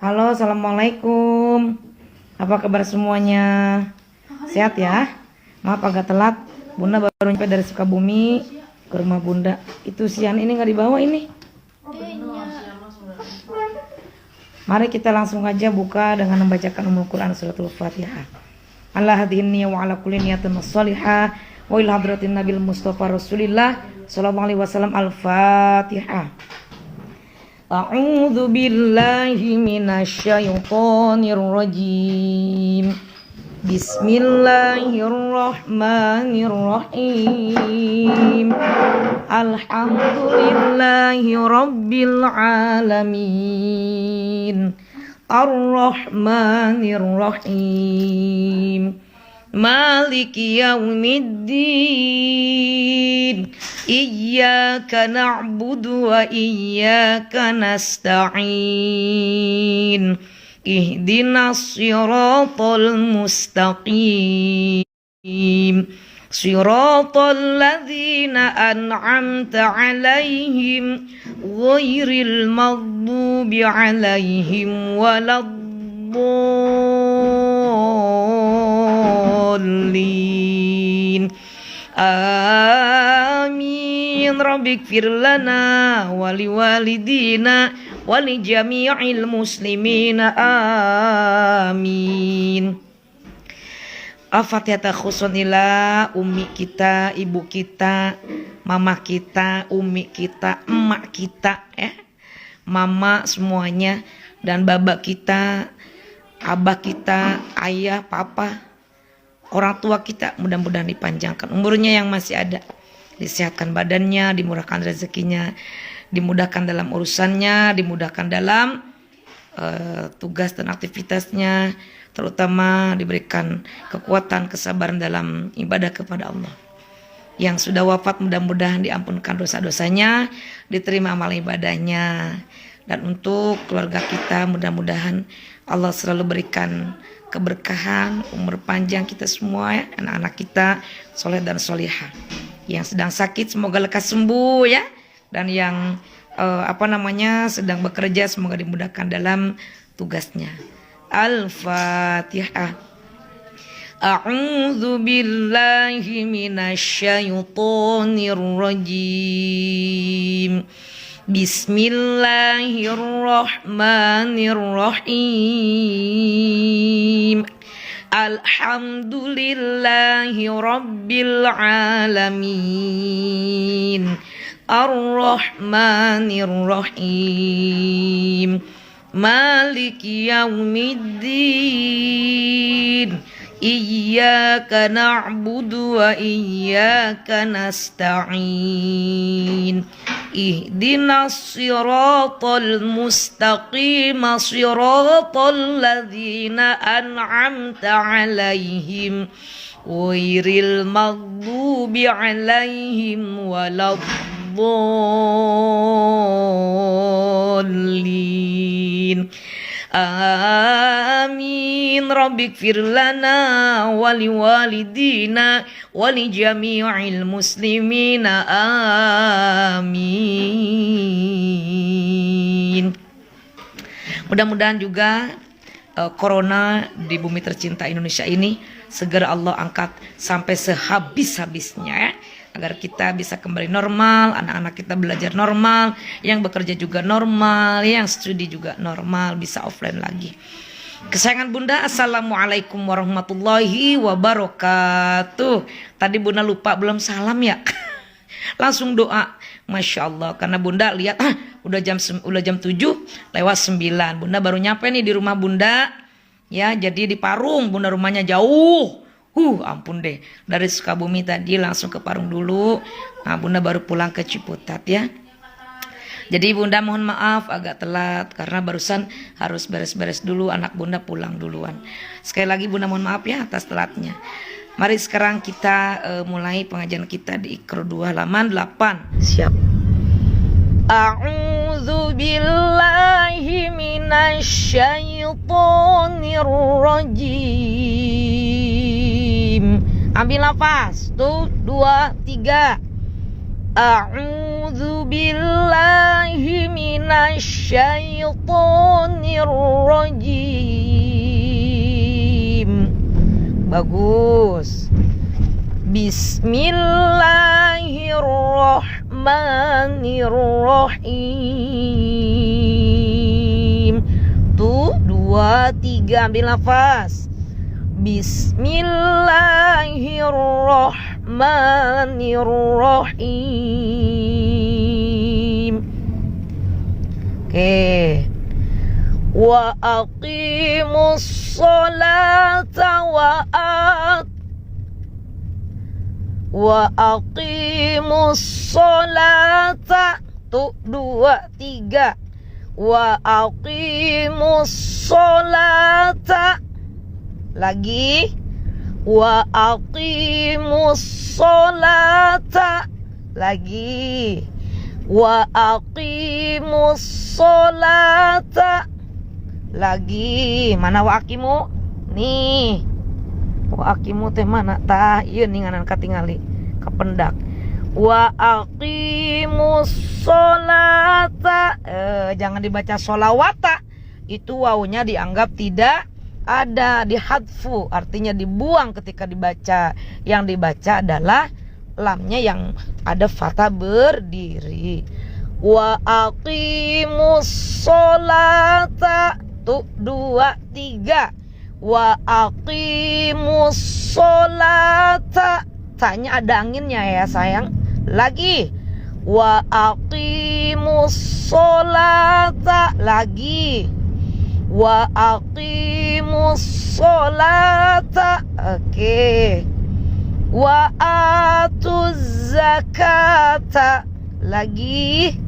Halo, assalamualaikum. Apa kabar semuanya? Sehat ya? Maaf agak telat. Bunda baru nyampe dari Sukabumi ke rumah Bunda. Itu siang ini nggak dibawa ini. Mari kita langsung aja buka dengan membacakan Ummul Quran suratul Fatihah. Allah hadini wa ala kulli niyatin shalihah wa ila hadratin Nabil Mustafa Rasulillah sallallahu alaihi wasallam. Al-Fatihah. A'udzu billahi minasyaitonir rajim. Bismillahirrahmanirrahim. Alhamdulillahi rabbil alamin. Ar-Rahmanir Rahim. Maliki yaumiddin. Iyyaka na'budu wa iyyaka nasta'in. Ihdinas siratal mustaqim. Siratal ladzina an'amta 'alaihim ghairil maghdubi 'alaihim waladdallin. Amin. Rabbighfir lana wa liwalidina wa li jami'il muslimina. Amin. Al-Fatihah khusun ila umi kita, ibu kita, mama kita, umi kita, emak kita, mama semuanya, dan baba kita, abah kita, ayah, papa, orang tua kita, mudah-mudahan dipanjangkan umurnya yang masih ada, disehatkan badannya, dimurahkan rezekinya, dimudahkan dalam urusannya, dimudahkan dalam tugas dan aktivitasnya, terutama diberikan kekuatan, kesabaran dalam ibadah kepada Allah. Yang sudah wafat mudah-mudahan diampunkan dosa-dosanya, diterima amal ibadahnya. Dan untuk keluarga kita mudah-mudahan Allah selalu berikan keberkahan, umur panjang kita semua ya, anak-anak kita soleh dan solihah. Yang sedang sakit semoga lekas sembuh ya, dan yang sedang bekerja semoga dimudahkan dalam tugasnya. Al-Fatihah. A'udzu billahi minasyaitonir rajim. Bismillahirrahmanirrahim. Alhamdulillahi rabbil alamin. Ar-Rahmanir Rahim. Maliki yaumiddin. Iyyaka na'budu wa iyyaka nasta'in. Ihdinas siratal mustaqim. Siratal ladzina an'amta 'alaihim ghairil maghdubi 'alaihim waladdallin. Amin. Rabbighfir lana wa liwalidina wa li jami'il muslimina. Amin. Mudah-mudahan juga corona di bumi tercinta Indonesia ini segera Allah angkat sampai sehabis-habisnya ya, agar kita bisa kembali normal, anak-anak kita belajar normal, yang bekerja juga normal, yang studi juga normal, bisa offline lagi. Kesayangan Bunda, assalamualaikum warahmatullahi wabarakatuh. Tadi Bunda lupa belum salam ya. Langsung doa, Masya Allah, karena Bunda lihat udah jam 7 lewat 9. Bunda baru nyampe nih di rumah Bunda ya, jadi di Parung. Bunda rumahnya jauh. Ampun deh, dari Sukabumi tadi langsung ke Parung dulu. Nah, Bunda baru pulang ke Ciputat ya. Jadi Bunda mohon maaf agak telat karena barusan harus beres-beres dulu, anak Bunda pulang duluan. Sekali lagi Bunda mohon maaf ya atas telatnya. Mari sekarang kita mulai pengajian kita di Iqra 2 halaman 8. Siap. A'udzu billahi minasyaitonir rajim. Ambil nafas. 1, 2, 3. A'udzu billahi minasyaitonir Bagus. Bismillahirrahmanirrahim. Tuh, 2, 3, ambil nafas. Bismillahirrahmanirrahim. Oke. Wa aqimus sholata wa aqimus sholata. Tuh, 2, 3. Wa aqimus sholata. Lagi. Wa aqimus sholata. Lagi. Wa aqimus sholata. Lagi. Mana wa aqimu? Nih. Wa aqimu teh mana? Tah, ieu ninganan katingali kapendak. Wa aqimus sholata. Jangan dibaca sholawata. Itu wawunya dianggap tidak ada, dihadfu, artinya dibuang ketika dibaca. Yang dibaca adalah lamnya yang ada fathah berdiri. Wa aqimus sholata. Tuh, 2, 3. Wa aqimus sholata. Tanya ada anginnya ya sayang. Lagi. Wa aqimus sholata. Lagi. Wa aqimus sholata. Oke. Wa atuz zakata. Lagi.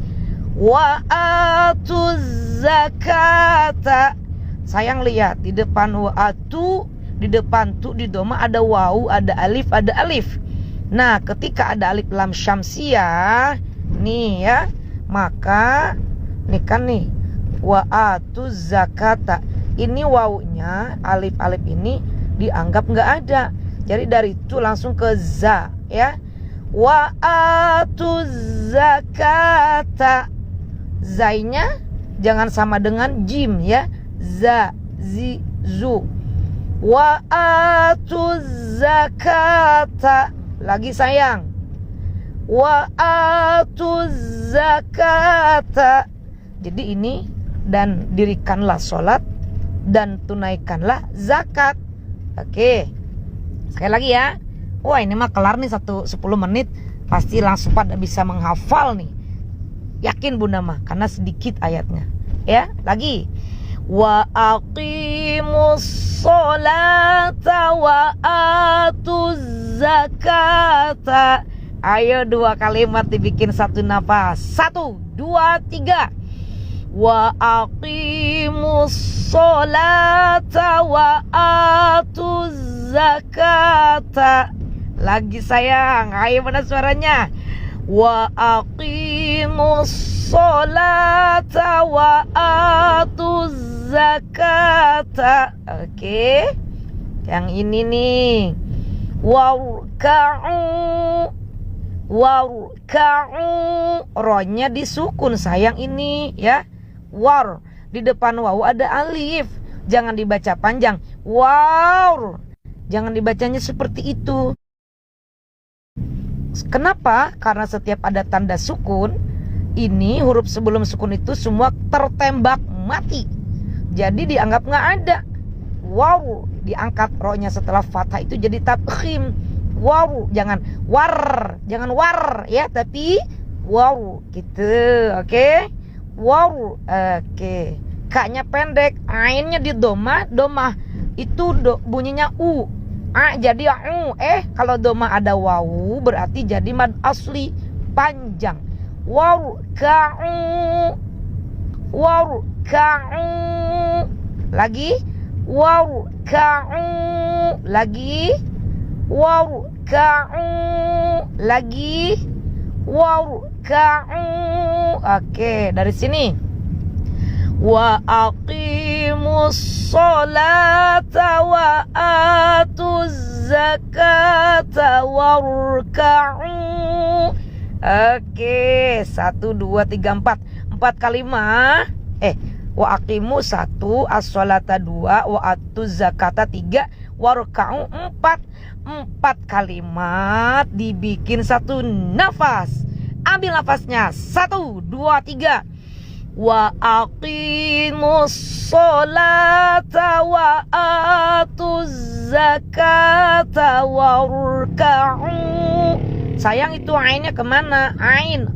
Wa atuz zakata. Sayang lihat di depan wa atu, di depan tu, di doma ada wawu, ada alif, ada alif. Nah, ketika ada alif lam syamsiyah nih ya, maka nih kan nih wa atuz zakata. Ini wawunya, alif-alif ini dianggap nggak ada. Jadi dari itu langsung ke za ya. Wa atuz zakata. Zainya jangan sama dengan jim ya. Za, zi, zu. Wa atuz zakata. Lagi sayang. Wa atuz zakata. Jadi ini, dan dirikanlah sholat dan tunaikanlah zakat. Oke. Sekali lagi ya. Wah, ini mah kelar nih 10 menit. Pasti langsung pada bisa menghafal nih. Yakin Bunda mah, karena sedikit ayatnya. Ya, lagi. Wa aqimus sholata wa atuz zakata. Ayo 2 kalimat dibikin 1 nafas. 1, 2, 3. Wa aqimus sholata wa atuz zakata. Lagi sayang, ayo mana suaranya? Wa aqimus sholata wa atuz zakata. Oke. Yang ini nih. Warka'u. Warka'u. Rohnya disukun sayang ini ya. War. Di depan waw ada alif. Jangan dibaca panjang. Wow. Jangan dibacanya seperti itu. Kenapa? Karena setiap ada tanda sukun, ini huruf sebelum sukun itu semua tertembak mati. Jadi dianggap nggak ada. Wow, diangkat rohnya setelah fathah itu jadi tabkhim. Wow, jangan war ya, tapi wow gitu. Oke. Wow, oke. K-nya pendek, ainnya di domah itu bunyinya u. A jadi u. Kalau doma ada wawu berarti jadi mad asli panjang. Waw ka'u. Waw ka'u. Lagi. Waw ka'u. Lagi. Waw ka'u. Lagi. Waw ka'u. Oke, dari sini. Wa aqimus sholata wa atuz zakata warka'u. Oke, 1, 2, 3, 4. 4 kalimat. Wa aqimu 1, as-sholata 2, wa atuz zakata 3, warka'u, empat kalimat dibikin satu nafas. Ambil nafasnya, 1, 2, 3. Wa aqimus sholata wa atuz zakata warka'u. Sayang, itu ainnya kemana? Ain,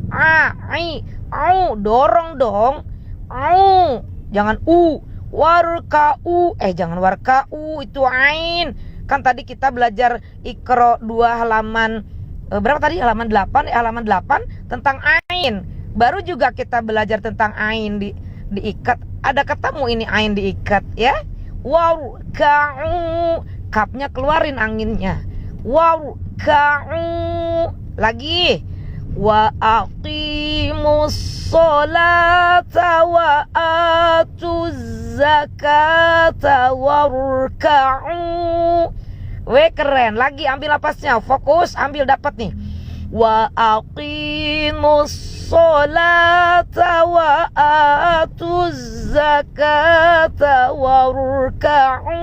au, dorong dong. Au, jangan u. Warka'u, jangan warka'u, itu ain. Kan tadi kita belajar Iqra 2 halaman berapa tadi? Halaman 8 tentang ain. Baru juga kita belajar tentang ain diikat. Ada ketemu ini ain diikat ya. Warka'u, kapnya keluarin anginnya. Warka'u. Lagi. Wa aqimus sholata wa atuz zakata warka'u. Keren. Lagi ambil napasnya, fokus, ambil dapat nih. Wa aqimus sholata wa atuz zakata warka'u.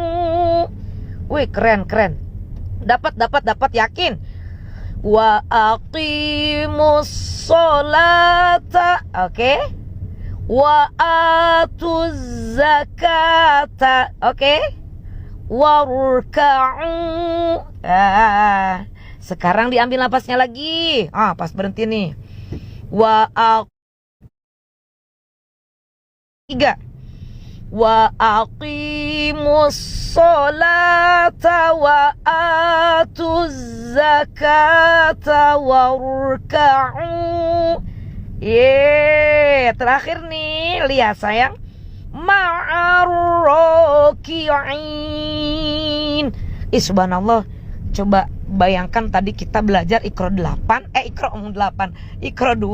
Keren. Dapat yakin. Wa aqimus sholata, oke. Wa atuz zakata, oke. Warka'u. Sekarang diambil napasnya lagi. Pas berhenti nih. Wa 3. Wa aqimus sholata wa atuz zakata warka'u. Terakhir nih, lihat sayang. Ma'arroki'in. Subhanallah. Coba bayangkan tadi kita belajar Iqra 2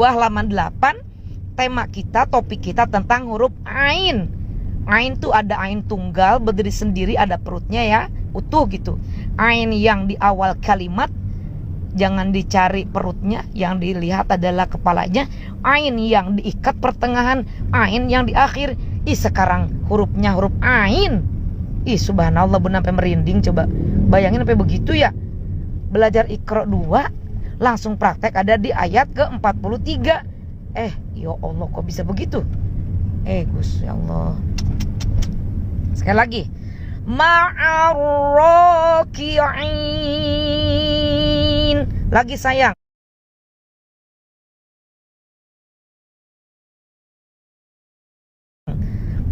halaman 8. Tema kita, topik kita tentang huruf ain. Ain tuh ada ain tunggal, berdiri sendiri, ada perutnya ya, utuh gitu. Ain yang di awal kalimat, jangan dicari perutnya, yang dilihat adalah kepalanya. Ain yang diikat pertengahan, ain yang di akhir. Sekarang hurufnya huruf ain. Subhanallah, benar sampai merinding. Coba bayangin sampai begitu ya. Belajar Iqra 2, langsung praktek ada di ayat ke-43. Ya Allah, kok bisa begitu? Gus, ya Allah. Sekali lagi. Ma'arroki'in. Lagi sayang.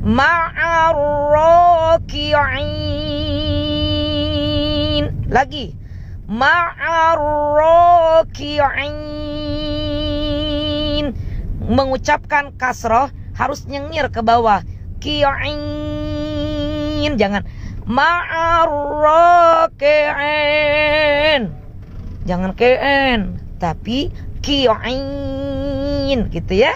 Ma'arroki'in. Lagi. Ma'arroki'in. Mengucapkan kasroh harus nyengir ke bawah. Ki'in, jangan ma'arroki'in. Jangan ki'in, tapi ki'in gitu ya.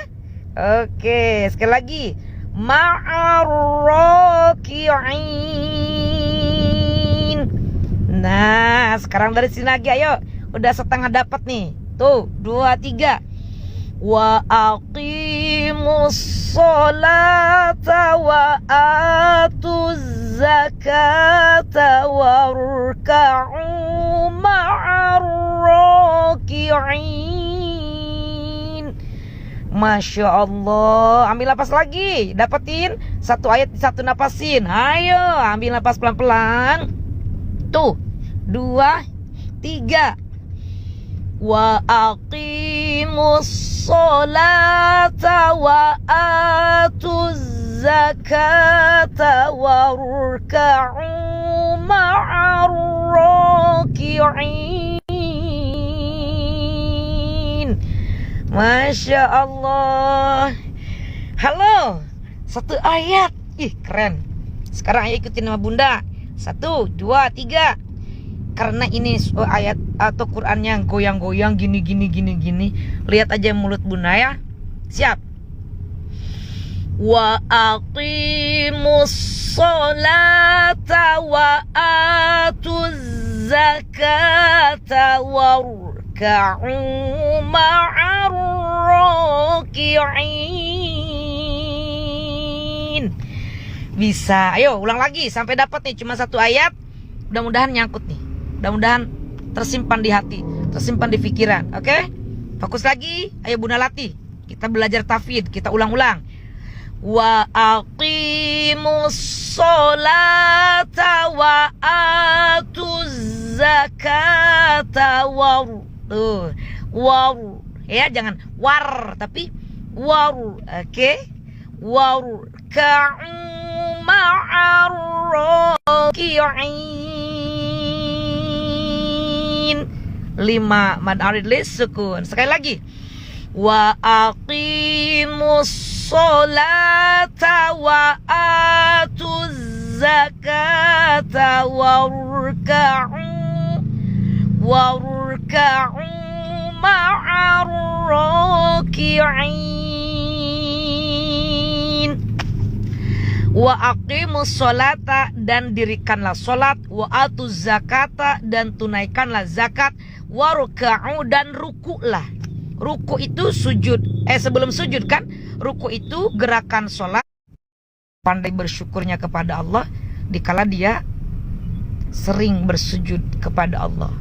Oke, sekali lagi. Ma'arroki'in. Nah, sekarang dari sini lagi, ayo. Udah setengah dapat nih. Tuh, 2, 3. Wa aqimus sholata wa atuz zakata warka'u ma'arroki'in. Masya Allah. Ambil napas lagi. Dapetin satu ayat satu napasin. Ayo ambil napas pelan-pelan. Tuh 2, 3. Wa aqimus sholata wa atuz zakata warka'u ma'arroki'in. Masya Allah. Halo, satu ayat. Keren. Sekarang ayo ikutin sama bunda. 1, 2, 3. Karena ini ayat atau Quran yang goyang-goyang gini. Lihat aja mulut bunda ya. Siap. Wa aqimus sholata wa atuz zakata warka'u ma'arroki'in. Bisa. Ayo ulang lagi sampai dapat nih cuma satu ayat. Mudah-mudahan nyangkut nih. Mudah-mudahan tersimpan di hati, tersimpan di pikiran. Oke? Fokus lagi. Ayo Bunda Lati. Kita belajar tafid, kita ulang-ulang. Wa aqimus sholata wa atuz zakata war. Ya, jangan war tapi war. Oke? Warka'u ma'ar raki'in. 5 mad arid lis sukun. Sekali lagi. Wa aqimus sholata wa atuz zakata warka'u ma'ar raki'in. Wa aqimus sholata, dan dirikanlah sholat, wa atuz zakata, dan tunaikanlah zakat, warka'u, dan rukulah. Ruku itu sujud, sebelum sujud kan, ruku itu gerakan sholat. Pandai bersyukurnya kepada Allah dikala dia sering bersujud kepada Allah.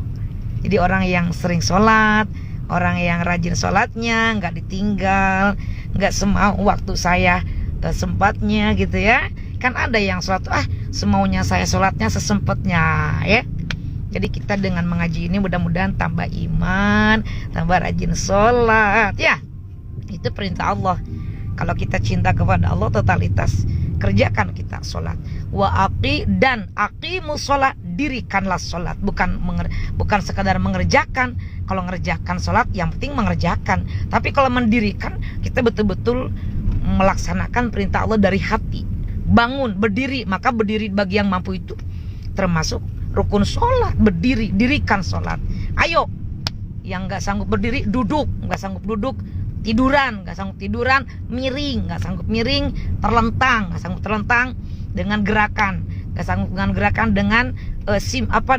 Jadi orang yang sering sholat, orang yang rajin sholatnya, nggak ditinggal, nggak semau waktu saya sempatnya gitu ya. Kan ada yang sholat semaunya saya sholatnya sesempatnya ya. Jadi kita dengan mengaji ini mudah-mudahan tambah iman, tambah rajin sholat ya. Itu perintah Allah. Kalau kita cinta kepada Allah totalitas, kerjakan kita sholat. Wa aqi, dan aqimus sholat, dirikanlah sholat. Bukan sekadar mengerjakan. Kalau mengerjakan sholat yang penting mengerjakan. Tapi kalau mendirikan, kita betul-betul melaksanakan perintah Allah dari hati. Bangun, berdiri. Maka berdiri bagi yang mampu itu termasuk rukun sholat. Berdiri, dirikan sholat. Ayo, yang gak sanggup berdiri, duduk. Gak sanggup duduk, tiduran. Gak sanggup tiduran, miring. Gak sanggup miring, terlentang. Gak sanggup terlentang, dengan gerakan. Gak sanggup dengan gerakan, dengan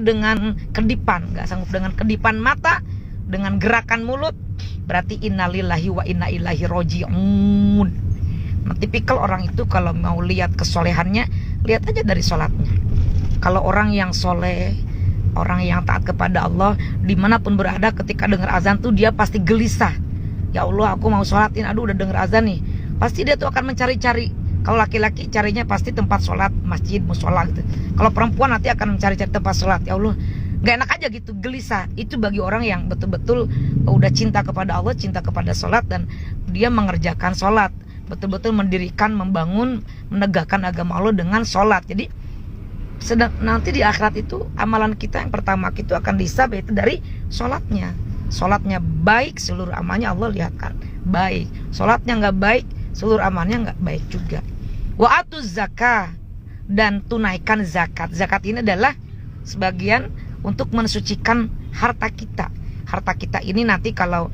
dengan kedipan. Gak sanggup dengan kedipan mata, dengan gerakan mulut. Berarti innalillahi wa inna ilaihi roji'un. Nah, tipikal orang itu kalau mau lihat kesolehannya, lihat aja dari sholatnya. Kalau orang yang soleh, orang yang taat kepada Allah, dimanapun berada ketika dengar azan tuh dia pasti gelisah. Ya Allah, aku mau sholatin, aduh udah dengar azan nih. Pasti dia tuh akan mencari-cari. Kalau laki-laki carinya pasti tempat sholat, masjid, musola gitu. Kalau perempuan nanti akan mencari-cari tempat sholat. Ya Allah, gak enak aja gitu, gelisah. Itu bagi orang yang betul-betul udah cinta kepada Allah, cinta kepada sholat, dan dia mengerjakan sholat, betul-betul mendirikan, membangun, menegakkan agama Allah dengan sholat. Jadi nanti di akhirat itu amalan kita yang pertama itu akan dihisab, yaitu dari sholatnya. Sholatnya baik, seluruh amalnya Allah lihatkan baik. Sholatnya nggak baik, seluruh amalnya nggak baik juga. Wa atuz zakah, dan tunaikan zakat. Zakat ini adalah sebagian untuk mensucikan harta kita. Harta kita ini nanti kalau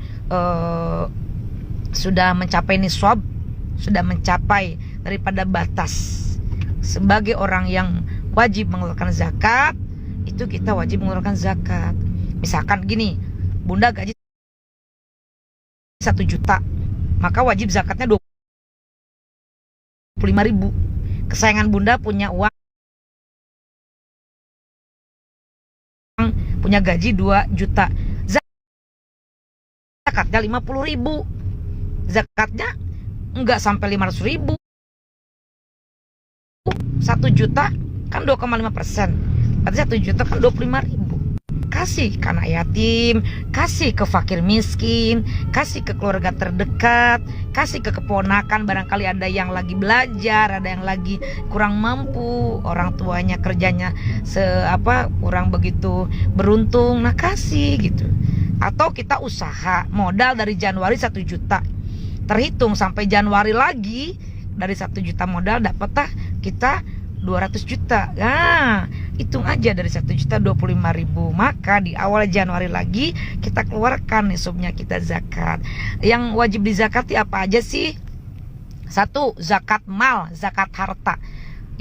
sudah mencapai nisab, sudah mencapai daripada batas sebagai orang yang wajib mengeluarkan zakat, itu kita wajib mengeluarkan zakat. Misalkan gini, Bunda gaji 1 juta, maka wajib zakatnya 25.000. Kesayangan Bunda punya uang, punya gaji 2 juta, zakatnya 50.000. Zakatnya enggak sampai 500.000. 1 juta kan 2,5%. Berarti 1 juta kan 25.000. Kasih ke anak yatim, kasih ke fakir miskin, kasih ke keluarga terdekat, kasih ke keponakan. Barangkali ada yang lagi belajar, ada yang lagi kurang mampu, orang tuanya kerjanya kurang begitu beruntung. Nah, kasih gitu. Atau kita usaha, modal dari Januari 1 juta, terhitung sampai Januari lagi, dari 1 juta modal dapatlah kita 200 juta. Nah, hitung aja dari 1 juta 25.000. Maka di awal Januari lagi kita keluarkan nisabnya kita zakat. Yang wajib dizakati apa aja sih? 1, zakat mal, zakat harta,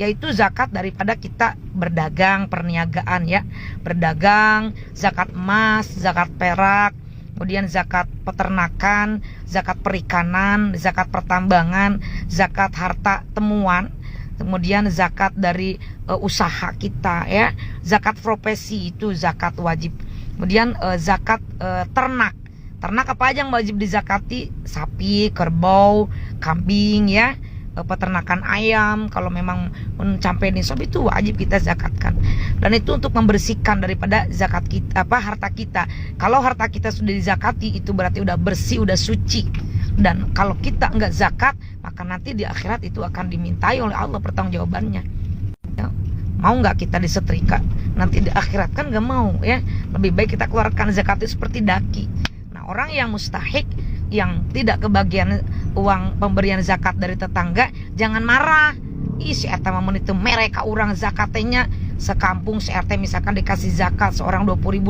yaitu zakat daripada kita berdagang, perniagaan ya. Berdagang, zakat emas, zakat perak, kemudian zakat peternakan, zakat perikanan, zakat pertambangan, zakat harta temuan, kemudian zakat dari usaha kita ya, zakat profesi itu zakat wajib. Kemudian zakat ternak. Ternak apa aja yang wajib dizakati? Sapi, kerbau, kambing ya, peternakan ayam. Kalau memang mencapai nisab itu wajib kita zakatkan. Dan itu untuk membersihkan daripada zakat kita, harta kita. Kalau harta kita sudah dizakati itu berarti udah bersih, udah suci. Dan kalau kita enggak zakat, maka nanti di akhirat itu akan dimintai oleh Allah pertanggungjawabannya. Ya. Mau nggak kita disetrika nanti di akhirat? Kan nggak mau ya. Lebih baik kita keluarkan zakat itu seperti daki. Nah, orang yang mustahik, yang tidak kebagian uang pemberian zakat dari tetangga, jangan marah. Ih, si eta mah itu mereka orang zakatnya sekampung, si RT misalkan dikasih zakat seorang 20.000.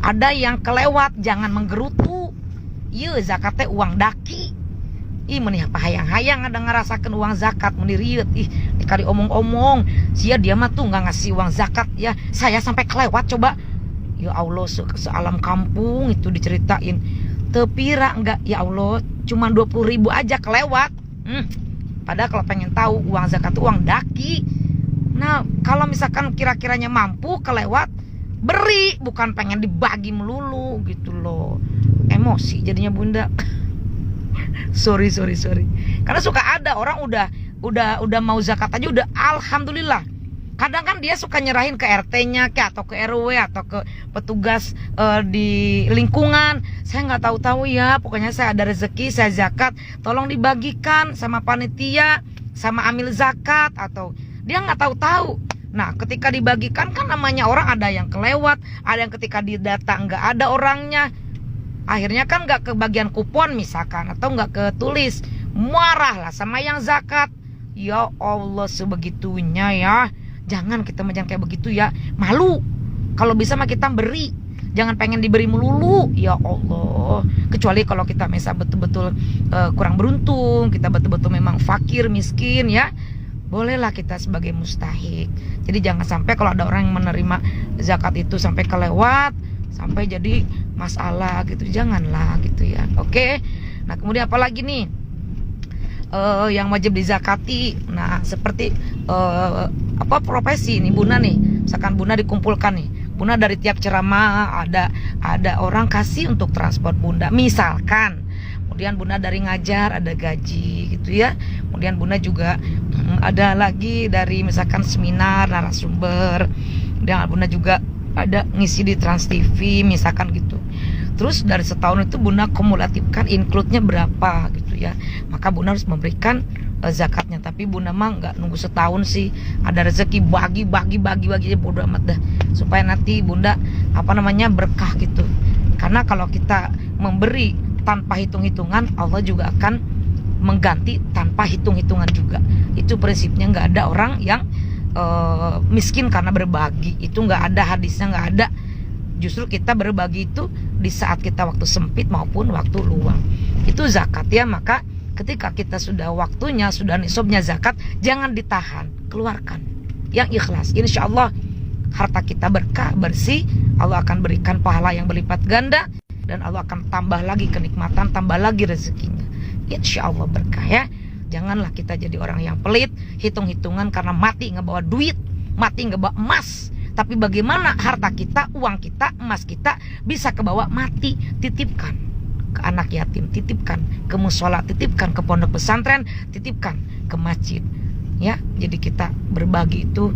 Ada yang kelewat, jangan menggerutu. Iya, zakatnya uang daki. Ih, menih apa hayang-hayang ada ngerasakan uang zakat, menih riut. Ih, dikali omong-omong, sia dia mah tuh nggak ngasih uang zakat ya. Saya sampai kelewat coba. Ya Allah, sealam kampung itu diceritain. Tepira enggak, ya Allah, cuma 20.000 aja kelewat. Padahal kalau pengen tahu uang zakat itu uang daki. Nah, kalau misalkan kira-kiranya mampu kelewat, beri, bukan pengen dibagi melulu gitu loh. Emosi jadinya bunda. sorry. Karena suka ada orang udah mau zakat aja udah alhamdulillah. Kadang kan dia suka nyerahin ke RT-nya atau ke RW atau ke petugas di lingkungan. Saya nggak tahu-tahu ya, pokoknya saya ada rezeki, saya zakat, tolong dibagikan sama panitia, sama amil zakat, atau dia nggak tahu-tahu. Nah, ketika dibagikan kan namanya orang ada yang kelewat, ada yang ketika di data nggak ada orangnya. Akhirnya kan nggak kebagian kupon misalkan, atau nggak ketulis. Marahlah sama yang zakat. Ya Allah, sebegitunya ya. Jangan kita jangan kayak begitu ya. Malu. Kalau bisa mah kita beri. Jangan pengen diberi melulu. Ya Allah. Kecuali kalau kita misal betul-betul kurang beruntung, kita betul-betul memang fakir, miskin ya. Bolehlah kita sebagai mustahik. Jadi jangan sampai kalau ada orang yang menerima zakat itu sampai kelewat, sampai jadi masalah gitu. Janganlah gitu ya. Oke. Nah, kemudian apa lagi nih? Yang wajib dizakati. Nah, seperti profesi nih Bunda nih. Misalkan Bunda dikumpulkan nih. Bunda dari tiap ceramah ada orang kasih untuk transport Bunda. Misalkan. Kemudian Bunda dari ngajar ada gaji gitu ya. Kemudian Bunda juga ada lagi dari misalkan seminar narasumber. Dan Bunda juga ada ngisi di Trans TV misalkan gitu. Terus dari setahun itu Bunda kumulatifkan include-nya berapa gitu ya. Maka Bunda harus memberikan zakatnya. Tapi Bunda mah nggak nunggu setahun sih. Ada rezeki bagi bodo amat dah. Supaya nanti Bunda berkah gitu. Karena kalau kita memberi tanpa hitung-hitungan, Allah juga akan mengganti tanpa hitung-hitungan juga. Itu prinsipnya. Nggak ada orang yang miskin karena berbagi. Itu nggak ada, hadisnya nggak ada. Justru kita berbagi itu di saat kita waktu sempit maupun waktu luang. Itu zakat ya. Maka ketika kita sudah waktunya, sudah nisabnya zakat, jangan ditahan, keluarkan yang ikhlas. Insya Allah harta kita berkah, bersih. Allah akan berikan pahala yang berlipat ganda. Dan Allah akan tambah lagi kenikmatan, tambah lagi rezekinya. Insya Allah berkah ya. Janganlah kita jadi orang yang pelit, hitung-hitungan karena mati nggak bawa duit, mati nggak bawa emas. Tapi bagaimana harta kita, uang kita, emas kita bisa kebawa mati? Titipkan ke anak yatim, titipkan ke musola, titipkan ke pondok pesantren, titipkan ke masjid. Ya, jadi kita berbagi itu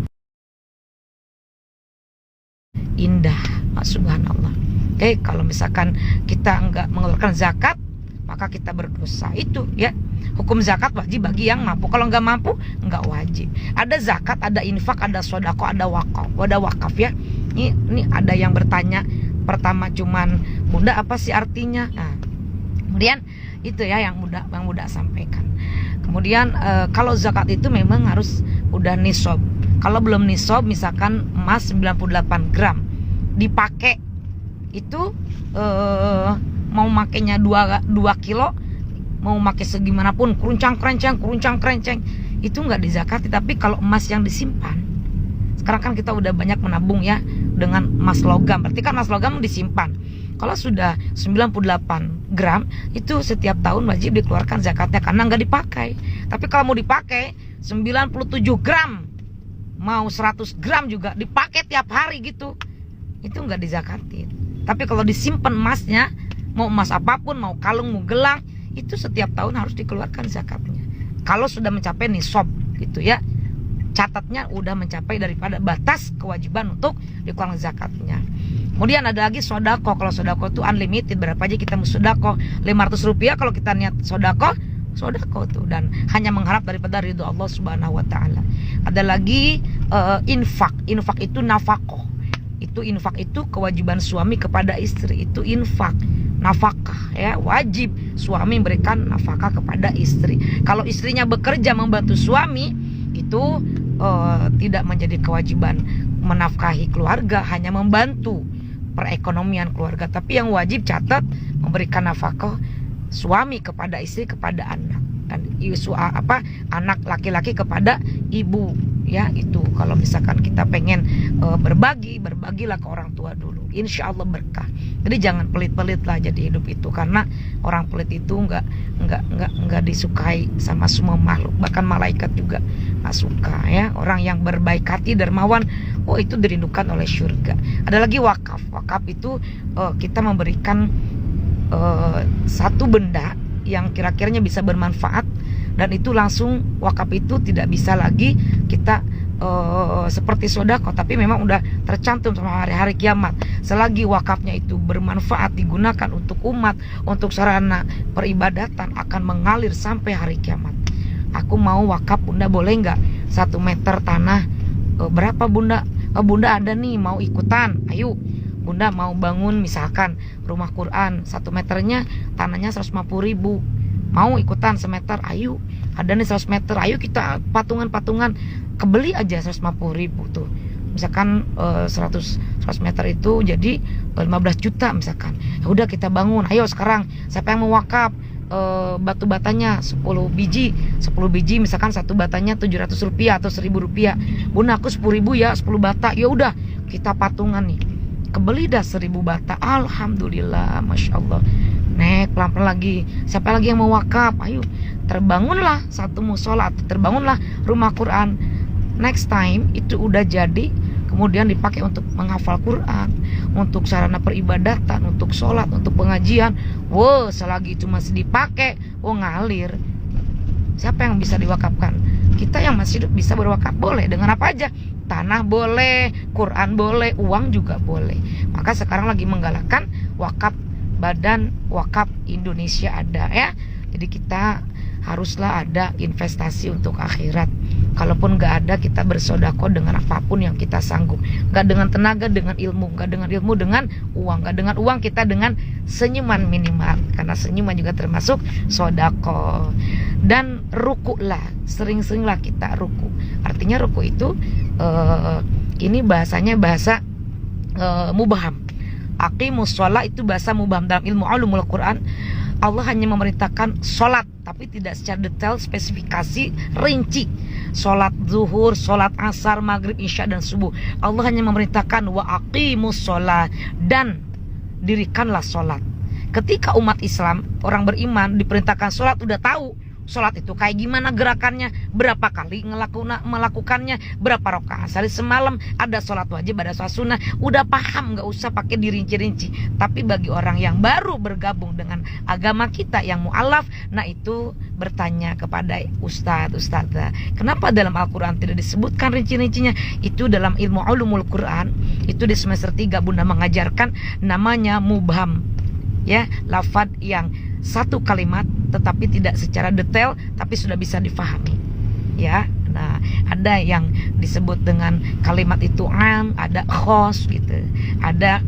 indah, subhanallah. Oke, kalau misalkan kita enggak mengeluarkan zakat, maka kita berdosa. Itu ya. Hukum zakat wajib bagi yang mampu. Kalau nggak mampu, nggak wajib. Ada zakat, ada infak, ada sodako, ada wakaf. Ada wakaf ya. Ini ada yang bertanya. Pertama cuman Bunda apa sih artinya? Nah, kemudian itu ya yang Bunda sampaikan. Kemudian kalau zakat itu memang harus udah nisab. Kalau belum nisab, misalkan emas 98 gram dipakai itu mau makainya 2 kilo, mau pakai segimanapun, keruncang kerenceng itu nggak dizakati. Tapi kalau emas yang disimpan, sekarang kan kita udah banyak menabung ya dengan emas logam, berarti kan emas logam disimpan. Kalau sudah 98 gram itu setiap tahun wajib dikeluarkan zakatnya karena nggak dipakai. Tapi kalau mau dipakai 97 gram, mau 100 gram juga dipakai tiap hari gitu, itu nggak dizakatin. Tapi kalau disimpan emasnya, mau emas apapun, mau kalung, mau gelang, itu setiap tahun harus dikeluarkan zakatnya. Kalau sudah mencapai nisab gitu ya, catatnya udah mencapai daripada batas kewajiban untuk dikeluarkan zakatnya. Kemudian ada lagi sodako. Kalau sodako itu unlimited, berapa aja kita mau sodako. 500 rupiah kalau kita niat sodako tuh, dan hanya mengharap daripada ridho Allah Subhanahu wa taala. Ada lagi infak. Infak itu nafkah. Itu infak itu kewajiban suami kepada istri, itu infak, nafkah ya, wajib suami memberikan nafkah kepada istri. Kalau istrinya bekerja membantu suami, itu tidak menjadi kewajiban menafkahi keluarga, hanya membantu perekonomian keluarga. Tapi yang wajib catat memberikan nafkah suami kepada istri, kepada anak, dan anak laki-laki kepada ibu ya. Itu kalau misalkan kita pengen berbagilah ke orang tua dulu, insya Allah berkah. Jadi jangan pelit-pelit lah jadi hidup itu, karena orang pelit itu nggak disukai sama semua makhluk, bahkan malaikat juga nggak suka ya. Orang yang berbaik hati, dermawan, itu dirindukan oleh surga. Ada lagi wakaf. Wakaf itu kita memberikan satu benda yang kira-kiranya bisa bermanfaat, dan itu langsung wakaf itu tidak bisa lagi kita seperti sodako, tapi memang udah tercantum sama hari-hari kiamat. Selagi wakafnya itu bermanfaat, digunakan untuk umat, untuk sarana peribadatan, akan mengalir sampai hari kiamat. Aku mau wakaf, Bunda, boleh nggak 1 meter tanah? Berapa Bunda? Bunda ada nih, mau ikutan? Ayo Bunda, mau bangun misalkan rumah Quran 1 meternya tanahnya 150.000, mau ikutan semeter? Ayo, ada nih 100 meter, ayo kita patungan kebeli aja 150.000 tuh. Misalkan 100 meter itu jadi 15 juta misalkan. Ya udah kita bangun, ayo sekarang siapa yang mau wakaf? Batu batanya 10 biji misalkan, satu batanya 700 rupiah atau 1000 rupiah. Bunda, aku 10.000 ya, 10 bata. Ya udah kita patungan nih, kebeli dah 1000 bata. Alhamdulillah, Masya Allah. Nek pelan-pelan lagi, siapa lagi yang mau wakaf? Ayo, terbangunlah satu musola, atau terbangunlah rumah Quran. Next time itu udah jadi, kemudian dipakai untuk menghafal Quran, untuk sarana peribadatan, untuk sholat, untuk pengajian. Selagi itu masih dipakai, ngalir. Siapa yang bisa diwakafkan? Kita yang masih hidup bisa berwakaf, boleh dengan apa aja. Tanah boleh, Quran boleh, uang juga boleh. Maka sekarang lagi menggalakkan wakaf, Badan Wakaf Indonesia ada ya. Jadi kita haruslah ada investasi untuk akhirat. Kalaupun nggak ada, kita bersodako dengan apapun yang kita sanggup. Nggak dengan tenaga, dengan ilmu. Nggak dengan ilmu, dengan uang. Nggak dengan uang, kita dengan senyuman minimal. Karena senyuman juga termasuk sodako. Dan ruku lah, sering-seringlah kita ruku. Artinya ruku itu ini bahasanya bahasa mubaham. Aqimus sholat itu bahasa mubaham. Dalam ilmu ulumul Quran, Allah hanya memerintahkan sholat, tapi tidak secara detail, spesifikasi rinci. Sholat zuhur, sholat asar, maghrib, isya, dan subuh. Allah hanya memerintahkan wa aqimus sholat, dan dirikanlah sholat. Ketika umat Islam, orang beriman, diperintahkan sholat, udah tahu sholat itu kayak gimana gerakannya, berapa kali melakukannya, berapa rakaat sehari semalam, ada sholat wajib, ada sholat sunnah, udah paham, nggak usah pakai dirinci-rinci. Tapi bagi orang yang baru bergabung dengan agama kita yang mu'alaf, nah itu bertanya kepada ustadzah, kenapa dalam Al-Quran tidak disebutkan rinci-rincinya? Itu dalam ilmu ulumul Quran, itu di semester 3 Bunda mengajarkan namanya mubham ya, lafad yang satu kalimat tetapi tidak secara detail, tapi sudah bisa difahami ya. Nah, ada yang disebut dengan kalimat itu am, ada khos gitu, ada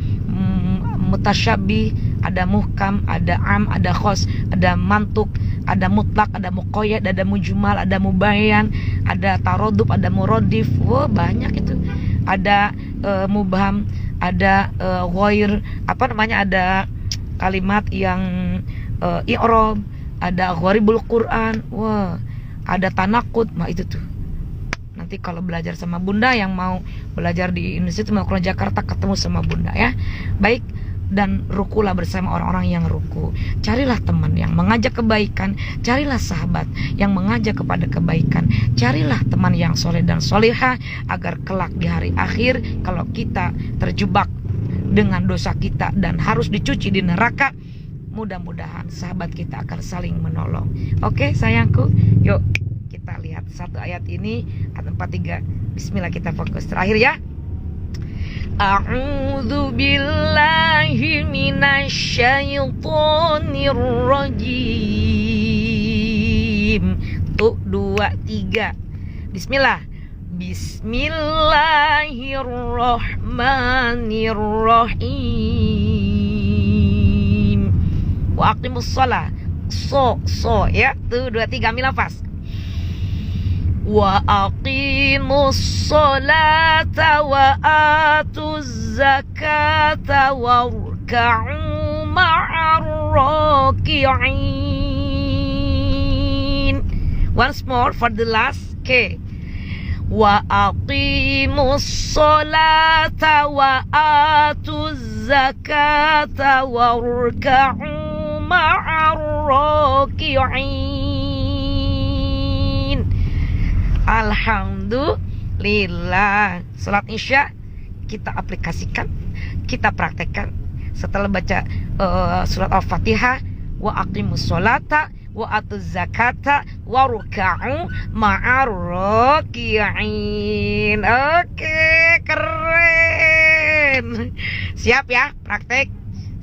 mutasyabih, ada muhkam, ada am, ada khos, ada mantuk, ada mutlak, ada muqayyad, ada mujmal, ada mubayyan, ada tarodub, ada muradif. Banyak itu. Ada mubham, ada ghair, ada kalimat yang i'rab, ada gharibul Quran, ada tanakut. Itu tuh. Nanti kalau belajar sama Bunda, yang mau belajar di Indonesia itu mau ke Jakarta, ketemu sama Bunda ya. Baik, dan rukulah bersama orang-orang yang ruku. Carilah teman yang mengajak kebaikan, carilah sahabat yang mengajak kepada kebaikan, carilah teman yang soleh dan soleha, agar kelak di hari akhir kalau kita terjebak dengan dosa kita dan harus dicuci di neraka, mudah-mudahan sahabat kita akan saling menolong. Oke sayangku, yuk kita lihat satu ayat ini, ayat 43. Bismillah, kita fokus terakhir ya. A'udzu billahi minasyaitonir rajim. Tuh 2 3. Bismillah. Bismillahirrahmanirrahim. Wa aqimus shalah. So ya. Tuh 2 3 ambil nafas. Wa aqimus sholata wa atuz zakata warka'u ma'ar raki'in. Once more for the last. Okay. Wa aqimus sholata wa atuz zakata warka'u ma'ar raki'in. Alhamdulillah. Salat isya kita aplikasikan, kita praktekkan setelah baca surat Al-Fatihah. Wa aqimus sholata wa atuz zakata wa ruka'u ma'ar raki'in. Oke, keren. Siap ya praktek?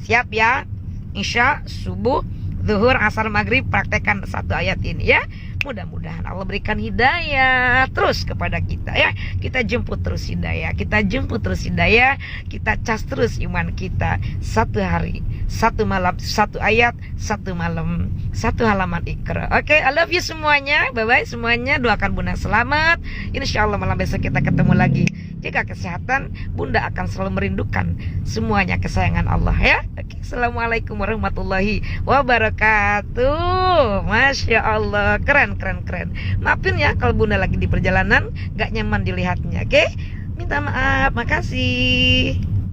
Siap ya? Isya, subuh, zuhur, asar, maghrib, praktekkan satu ayat ini ya. Mudah-mudahan Allah berikan hidayah terus kepada kita ya. Kita jemput terus hidayah, kita jemput terus hidayah, kita cas terus iman kita. Satu hari, satu malam, satu ayat, satu malam, satu halaman Iqra. Oke, I love you semuanya. Bye-bye semuanya. Doakan Bunda selamat. Insya Allah malam besok kita ketemu lagi. Jaga kesehatan, Bunda akan selalu merindukan semuanya kesayangan Allah ya. Oke, assalamualaikum warahmatullahi wabarakatuh. Masya Allah, keren. Maafin ya kalau Bunda lagi di perjalanan gak nyaman dilihatnya. Oke, minta maaf, makasih.